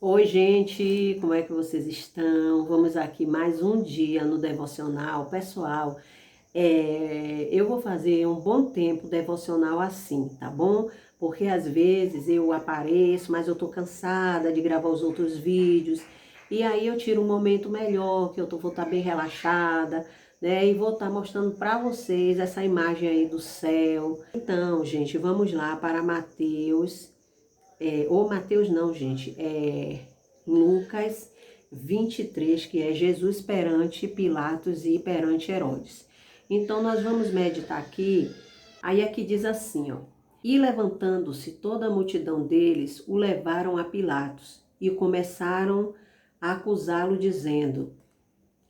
Oi, gente, como é que vocês estão? Vamos aqui mais um dia no devocional. Pessoal, eu vou fazer um bom tempo devocional assim, tá bom? Porque às vezes eu apareço, mas eu tô cansada de gravar os outros vídeos. E aí eu tiro um momento melhor, que vou estar bem relaxada, né? E vou estar mostrando para vocês essa imagem aí do céu. Então, gente, vamos lá para Mateus. Ou Mateus não, gente, Lucas 23, que é Jesus perante Pilatos e perante Herodes. Então, nós vamos meditar aqui, aí aqui diz assim, ó. E levantando-se toda a multidão deles, o levaram a Pilatos e começaram a acusá-lo, dizendo: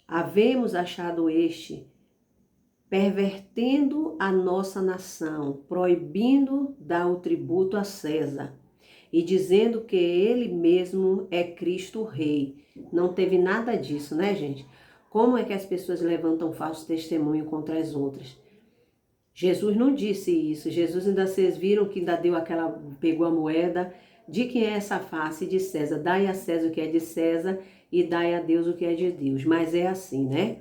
havemos achado este pervertendo a nossa nação, proibindo dar o tributo a César e dizendo que ele mesmo é Cristo Rei. Não teve nada disso, né, gente? Como é que as pessoas levantam falso testemunho contra as outras? Jesus não disse isso. Jesus ainda, vocês viram que ainda deu pegou a moeda. De quem é essa face? De César. Dai a César o que é de César e dai a Deus o que é de Deus. Mas é assim, né?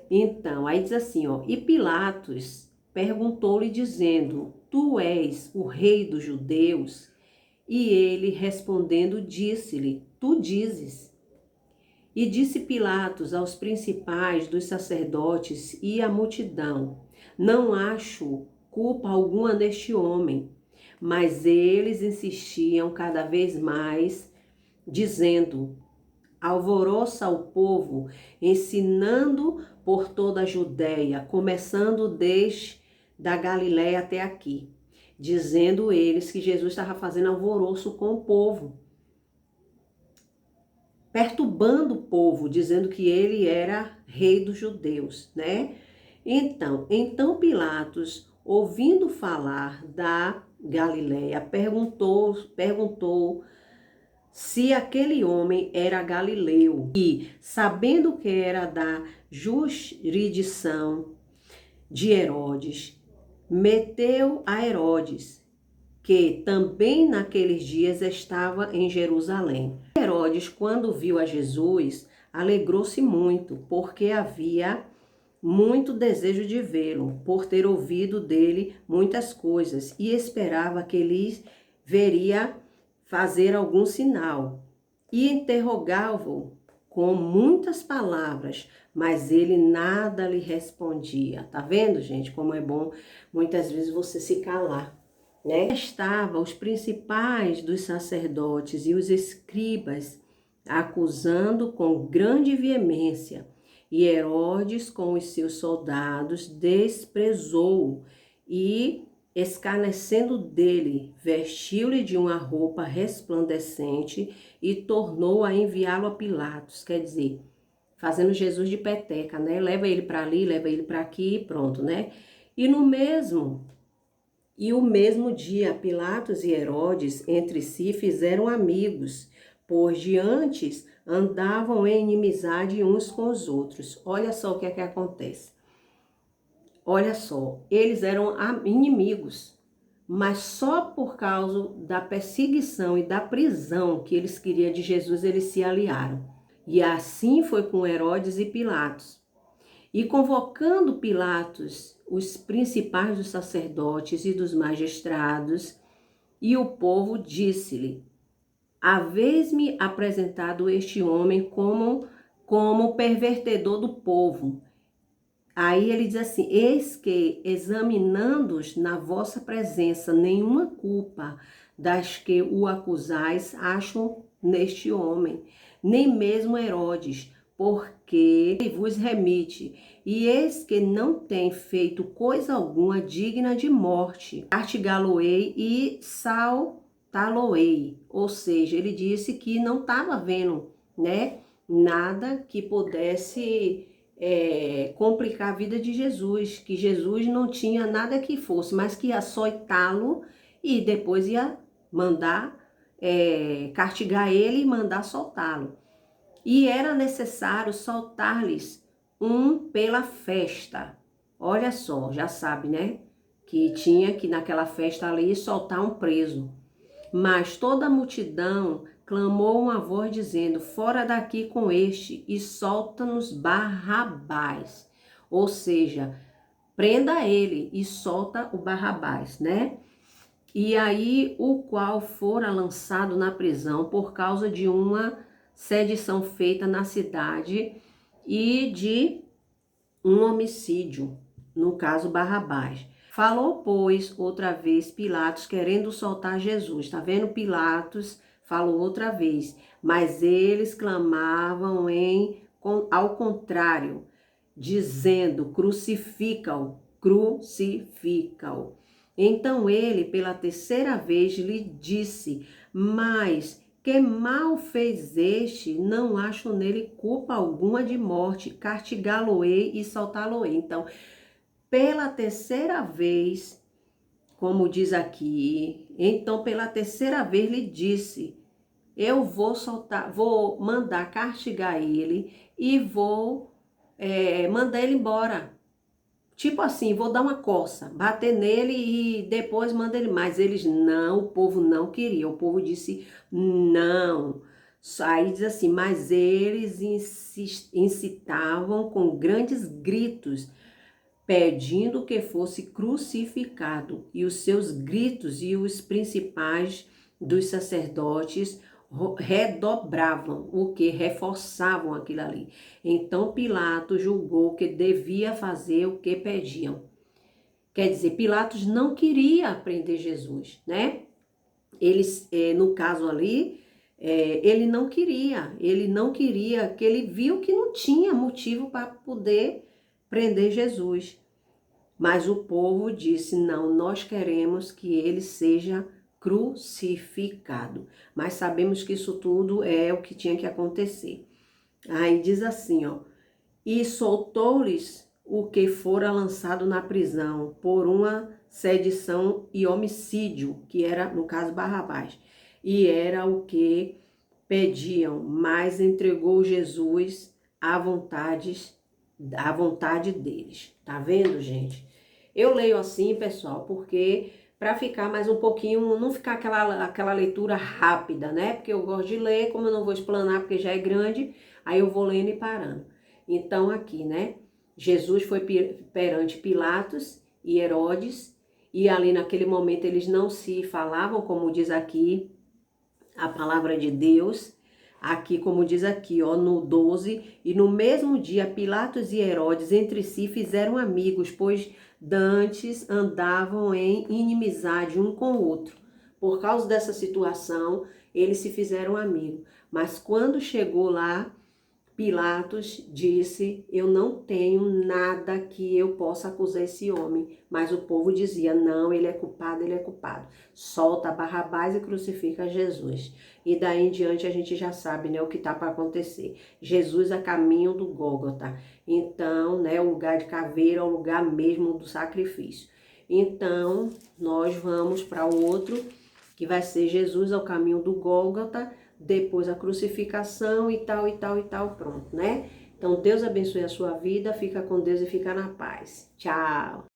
Então, aí diz assim, ó. E Pilatos perguntou-lhe dizendo: tu és o rei dos judeus? E ele respondendo disse-lhe: tu dizes. E disse Pilatos aos principais dos sacerdotes e à multidão: não acho culpa alguma neste homem. Mas eles insistiam cada vez mais, dizendo: alvoroça o povo, ensinando por toda a Judéia, começando desde da Galiléia até aqui, dizendo eles que Jesus estava fazendo alvoroço com o povo, perturbando o povo, dizendo que ele era rei dos judeus, né? Então Pilatos, ouvindo falar da Galiléia, perguntou se aquele homem era galileu e, sabendo que era da jurisdição de Herodes, meteu a Herodes, que também naqueles dias estava em Jerusalém. Herodes, quando viu a Jesus, alegrou-se muito, porque havia muito desejo de vê-lo, por ter ouvido dele muitas coisas, e esperava que ele veria fazer algum sinal. E interrogava-o com muitas palavras, mas ele nada lhe respondia. Tá vendo, gente, como é bom muitas vezes você se calar, né? Estavam os principais dos sacerdotes e os escribas acusando com grande veemência. E Herodes, com os seus soldados, desprezou e, escarnecendo dele, vestiu-lhe de uma roupa resplandecente e tornou a enviá-lo a Pilatos. Quer dizer, fazendo Jesus de peteca, né? Leva ele para ali, leva ele para aqui e pronto, né? E o mesmo dia, Pilatos e Herodes entre si fizeram amigos, pois de antes andavam em inimizade uns com os outros. Olha só o que é que acontece. Olha só, eles eram inimigos, mas só por causa da perseguição e da prisão que eles queriam de Jesus, eles se aliaram. E assim foi com Herodes e Pilatos. E convocando Pilatos, os principais dos sacerdotes e dos magistrados, e o povo disse-lhe: haveis-me apresentado este homem como pervertedor do povo. Aí ele diz assim: eis que, examinando-os na vossa presença, nenhuma culpa das que o acusais acham neste homem, nem mesmo Herodes, porque vos remite, e eis que não tem feito coisa alguma digna de morte. Castigá-lo-ei e saltá-lo-ei. Ou seja, ele disse que não estava vendo, né, nada que pudesse complicar a vida de Jesus, que Jesus não tinha nada que fosse, mas que ia açoitá-lo e depois ia mandar castigar ele e mandar soltá-lo. E era necessário soltar-lhes um pela festa. Olha só, já sabe, né? Que tinha que naquela festa ali soltar um preso. Mas toda a multidão clamou uma voz dizendo: fora daqui com este e solta-nos Barrabás. Ou seja, prenda ele e solta o Barrabás, né? E aí, o qual fora lançado na prisão por causa de uma sedição feita na cidade e de um homicídio, no caso Barrabás. Falou, pois, outra vez Pilatos, querendo soltar Jesus. Tá vendo? Pilatos falou outra vez, mas eles clamavam ao contrário, dizendo: crucifica-o, crucifica-o. Então ele, pela terceira vez, lhe disse: mas que mal fez este? Não acho nele culpa alguma de morte. Castigá-lo-ei e soltá-lo-ei. Então, pela terceira vez, como diz aqui, então pela terceira vez lhe disse: eu vou soltar, vou mandar castigar ele e vou mandar ele embora. Tipo assim, vou dar uma coça, bater nele e depois manda ele. Mas eles não, o povo não queria. O povo disse não. Aí diz assim, mas eles incitavam com grandes gritos, pedindo que fosse crucificado. E os seus gritos e os principais dos sacerdotes redobravam, o que reforçavam aquilo ali. Então Pilatos julgou que devia fazer o que pediam. Quer dizer, Pilatos não queria prender Jesus, né? Eles, no caso ali, ele não queria, que ele viu que não tinha motivo para poder prender Jesus. Mas o povo disse: não, nós queremos que ele seja crucificado. Mas sabemos que isso tudo é o que tinha que acontecer. Aí diz assim, ó: e soltou-lhes o que fora lançado na prisão por uma sedição e homicídio, que era, no caso, Barrabás. E era o que pediam, mas entregou Jesus à vontade deles. Tá vendo, gente? Eu leio assim, pessoal, porque para ficar mais um pouquinho, não ficar aquela leitura rápida, né? Porque eu gosto de ler, como eu não vou explanar porque já é grande, aí eu vou lendo e parando. Então aqui, né? Jesus foi perante Pilatos e Herodes, e ali naquele momento eles não se falavam, como diz aqui a palavra de Deus. Aqui, como diz aqui, ó, no 12, e no mesmo dia Pilatos e Herodes entre si fizeram amigos, pois dantes andavam em inimizade um com o outro. Por causa dessa situação, eles se fizeram amigos. Mas quando chegou lá, Pilatos disse: eu não tenho nada que eu possa acusar esse homem. Mas o povo dizia: não, ele é culpado, ele é culpado. Solta Barrabás e crucifica Jesus. E daí em diante a gente já sabe, né, o que está para acontecer. Jesus a caminho do Gólgota. Então, né, o lugar de caveira é o lugar mesmo do sacrifício. Então, nós vamos para o outro, que vai ser Jesus ao caminho do Gólgota, depois a crucificação e tal, pronto, né? Então, Deus abençoe a sua vida, fica com Deus e fica na paz. Tchau!